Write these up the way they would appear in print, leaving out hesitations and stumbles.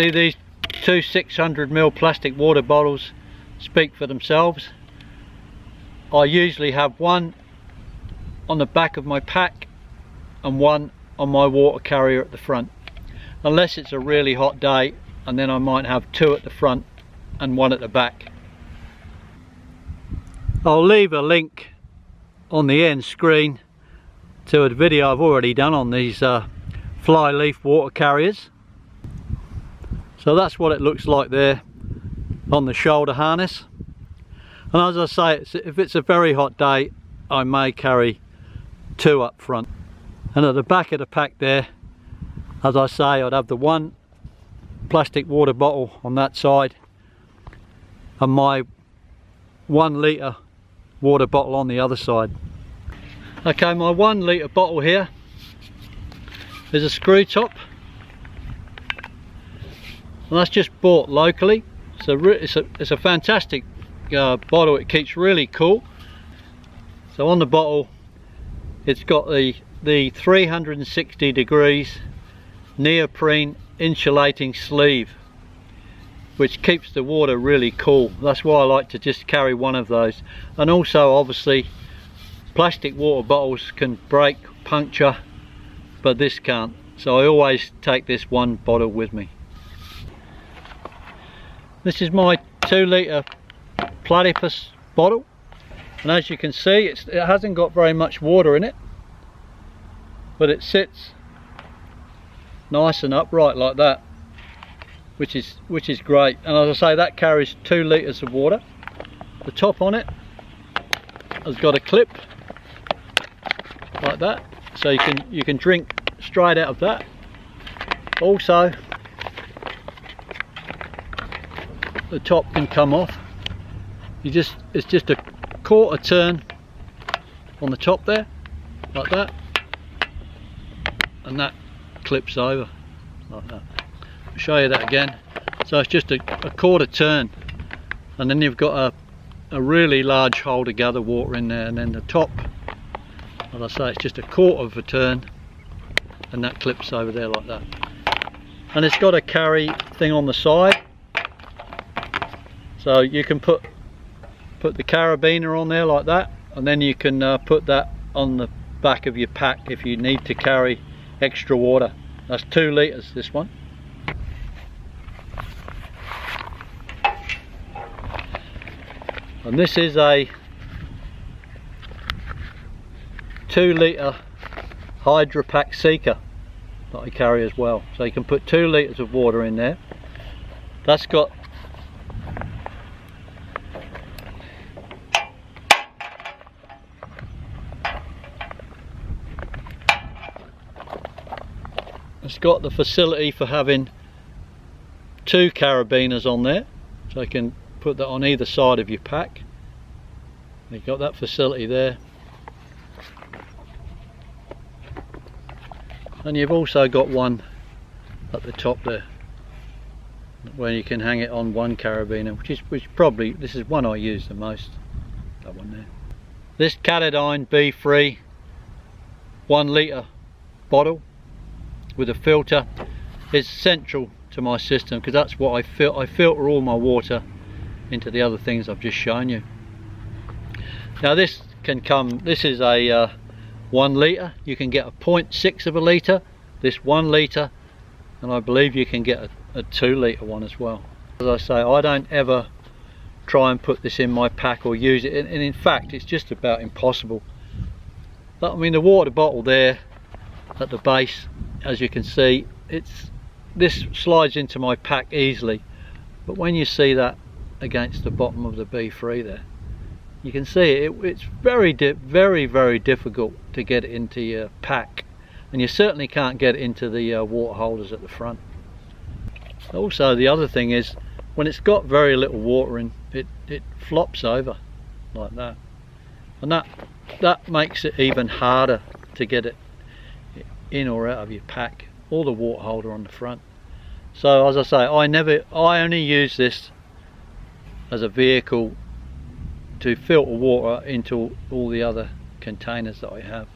See, these two 600ml plastic water bottles speak for themselves. I usually have one on the back of my pack and one on my water carrier at the front, unless it's a really hot day, and then I might have two at the front and one at the back. I'll leave a link on the end screen to a video I've already done on these fly leaf water carriers. So that's what it looks like there on the shoulder harness. And as I say, if it's a very hot day, I may carry two up front. And at the back of the pack there, as I say, I'd have the one plastic water bottle on that side and my 1 litre water bottle on the other side. Okay, my 1 litre bottle here is a screw top, and that's just bought locally. So it's a fantastic bottle. It keeps really cool. So on the bottle it's got the 360 degrees neoprene insulating sleeve, which keeps the water really cool. That's why I like to just carry one of those. And also, obviously, plastic water bottles can break, puncture, but this can't. So I always take this one bottle with me. This is my 2 litre Platypus bottle, and as you can see, it hasn't got very much water in it, but it sits nice and upright like that, which is great. And as I say, that carries 2 litres of water. The top on it has got a clip like that, so you can drink straight out of that. Also, the top can come off. It's just a quarter turn on the top there, like that, and that clips over like that. I'll show you that again. So it's just a quarter turn, and then you've got a really large hole to gather water in there, and then the top, as I say, it's just a quarter of a turn, and that clips over there like that. And it's got a carry thing on the side, so you can put the carabiner on there like that, and then you can put that on the back of your pack if you need to carry extra water. That's 2 litres, this one. And this is a 2 litre hydrapak seeker that I carry as well. So you can put 2 litres of water in there. That's got the facility for having 2 carabiners on there, so you can put that on either side of your pack. You've got that facility there, and you've also got one at the top there where you can hang it on one carabiner, which probably, this is one I use the most, that one there. This Catadine B3 1 litre bottle with a filter is central to my system, because that's what I filter all my water into the other things I've just shown you. Now this is a 1 litre. You can get a 0.6 of a litre, this 1 litre, and I believe you can get a 2 litre one as well. As I say, I don't ever try and put this in my pack or use it, and in fact it's just about impossible. But I mean, the water bottle there at the base, as you can see, this slides into my pack easily, but when you see that against the bottom of the B3 there, you can see it's very difficult to get it into your pack, and you certainly can't get it into the water holders at the front. Also, the other thing is, when it's got very little water in it flops over like that, and that makes it even harder to get it in or out of your pack or the water holder on the front. So as I say, I only use this as a vehicle to filter water into all the other containers that I have.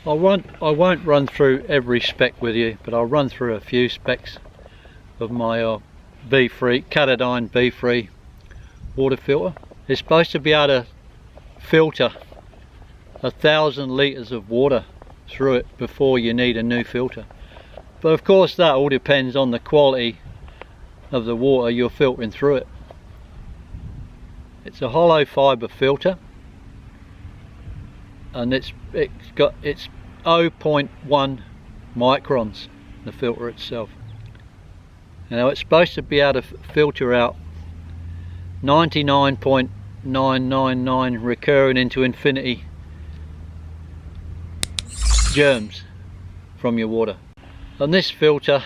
I won't run through every spec with you, but I'll run through a few specs of my B-free, Catadine B-free water filter. It's supposed to be able to filter 1,000 litres of water through it before you need a new filter. But of course that all depends on the quality of the water you're filtering through it. It's a hollow fibre filter, and it's 0.1 microns, the filter itself. Now it's supposed to be able to filter out 99.999 recurring into infinity germs from your water. And this filter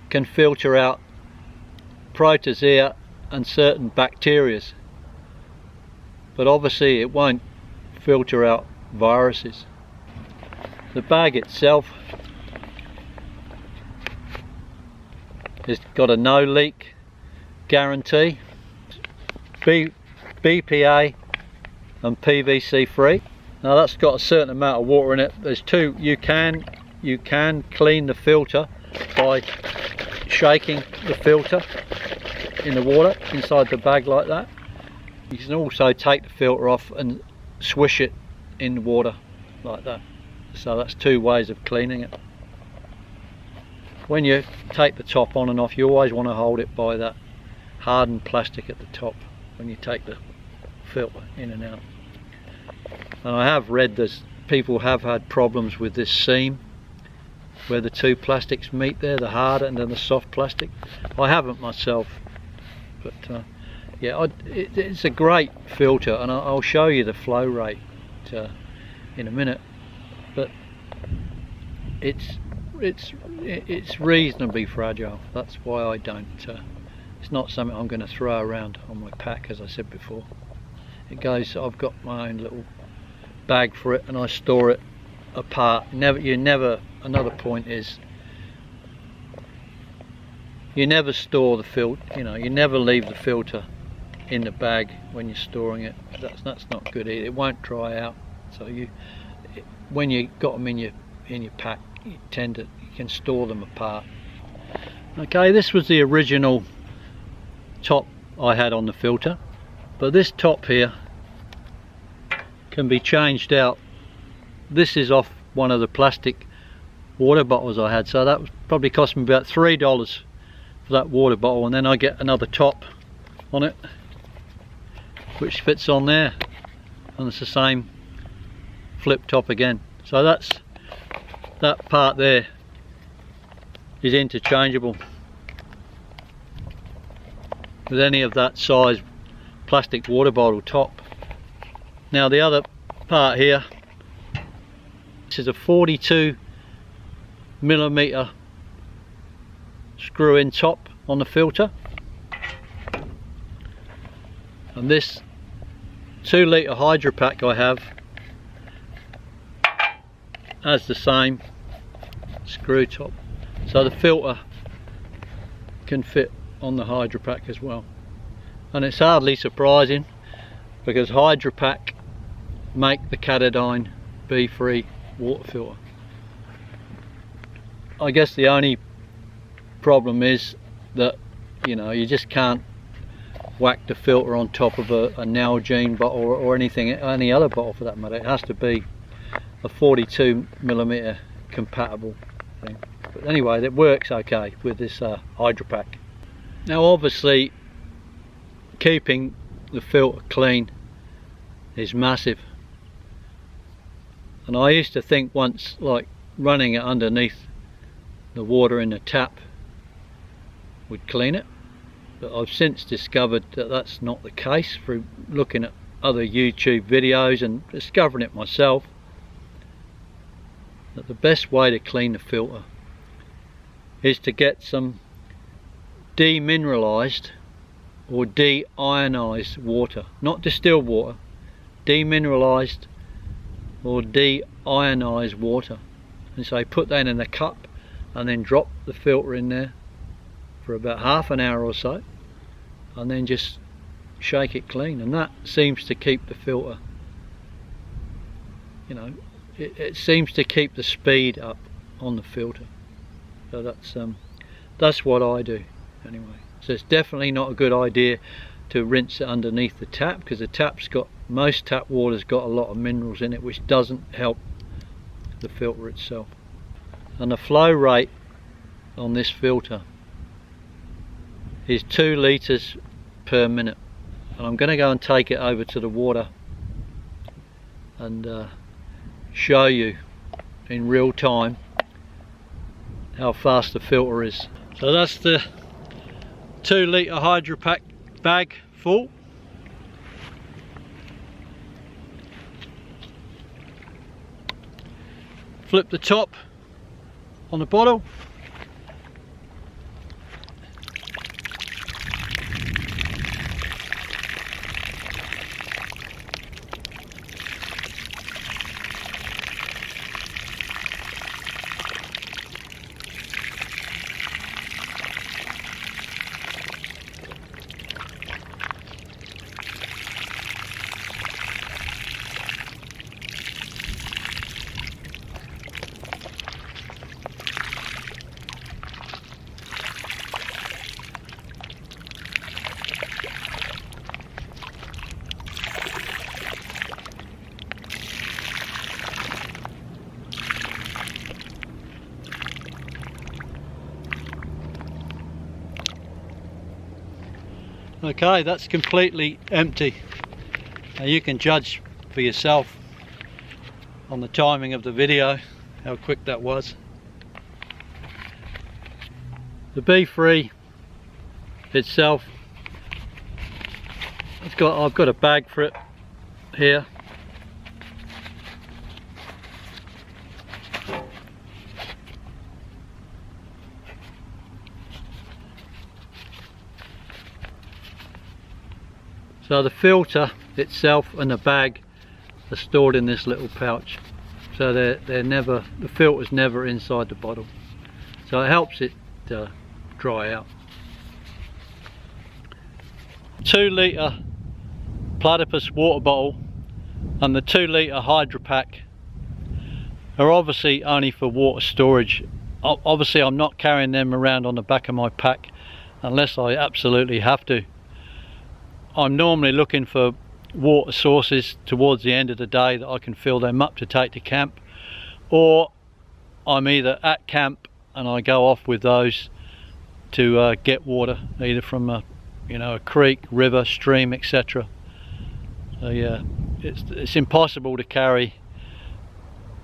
can filter out protozoa and certain bacterias, but obviously it won't filter out viruses. The bag itself has got a no leak guarantee, BPA and PVC free. Now that's got a certain amount of water in it. There's two. You can clean the filter by shaking the filter in the water inside the bag like that. You can also take the filter off and swish it in the water like that. So that's two ways of cleaning it. When you take the top on and off, you always want to hold it by that hardened plastic at the top when you take the filter in and out. And I have read that people have had problems with this seam where the two plastics meet there, the hard and then the soft plastic. I haven't myself, but yeah, it's a great filter, and I'll show you the flow rate in a minute. But it's reasonably fragile. That's why I don't. It's not something I'm going to throw around on my pack, as I said before. It goes. I've got my own little bag for it, and I store it apart. Another point is, you never store the filter. You know, you never leave the filter in the bag when you're storing it. That's not good either. It won't dry out. So when you got them in your pack, you can store them apart. Okay, this was the original top I had on the filter, but this top here can be changed out. This is off one of the plastic water bottles I had, so that was probably cost me about $3 for that water bottle, and then I get another top on it which fits on there, and it's the same flip top again. So that part there is interchangeable with any of that size plastic water bottle top. Now the other part here, this is a 42mm screw in top on the filter, and this 2 litre hydrapak I have has the same screw top, so the filter can fit on the hydrapak as well. And it's hardly surprising, because hydrapak make the Catadine B-free water filter. I guess the only problem is that, you know, you just can't whack the filter on top of a Nalgene bottle or any other bottle for that matter. It has to be a 42mm compatible thing. But anyway, it works okay with this hydrapak. Now obviously keeping the filter clean is massive, and I used to think once, like, running it underneath the water in the tap would clean it, but I've since discovered that that's not the case through looking at other YouTube videos and discovering it myself, that the best way to clean the filter is to get some demineralized or deionized water, not distilled water, demineralized or deionized water. And so put that in a cup and then drop the filter in there for about half an hour or so, and then just shake it clean, and that seems to keep the filter, you know, it seems to keep the speed up on the filter. So that's That's what I do anyway. So it's definitely not a good idea to rinse it underneath the tap, because the tap's got, most tap water's got a lot of minerals in it, which doesn't help the filter itself. And the flow rate on this filter is 2 litres per minute. And I'm going to go and take it over to the water and show you in real time how fast the filter is. So that's the 2 litre hydrapak bag full. Flip the top on the bottle. Okay, that's completely empty. Now you can judge for yourself on the timing of the video how quick that was. The B3 itself, I've got a bag for it here. So the filter itself and the bag are stored in this little pouch. So they're never, the filter's never inside the bottle. So it helps it dry out. 2 litre Platypus water bottle and the 2 litre hydrapak are obviously only for water storage. Obviously I'm not carrying them around on the back of my pack unless I absolutely have to. I'm normally looking for water sources towards the end of the day that I can fill them up to take to camp, or I'm either at camp and I go off with those to get water either from a creek, river, stream, etc. So yeah, it's impossible to carry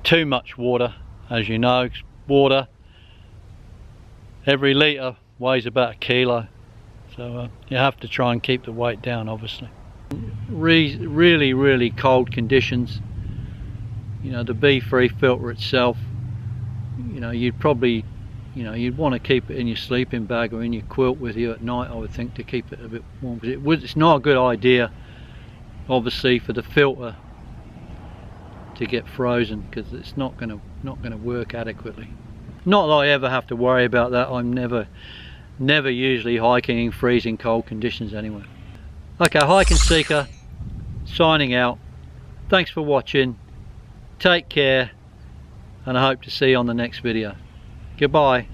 too much water. As you know, water, every litre weighs about 1 kilo. So you have to try and keep the weight down, obviously. Really cold conditions, the B3 filter itself, you'd probably, you'd want to keep it in your sleeping bag or in your quilt with you at night, I would think, to keep it a bit warm. It's not a good idea, obviously, for the filter to get frozen, because it's not going to work adequately. Not that I ever have to worry about that. I'm never usually hiking in freezing cold conditions anyway. Okay, Hike and Seeker signing out. Thanks for watching. Take care, and I hope to see you on the next video. Goodbye.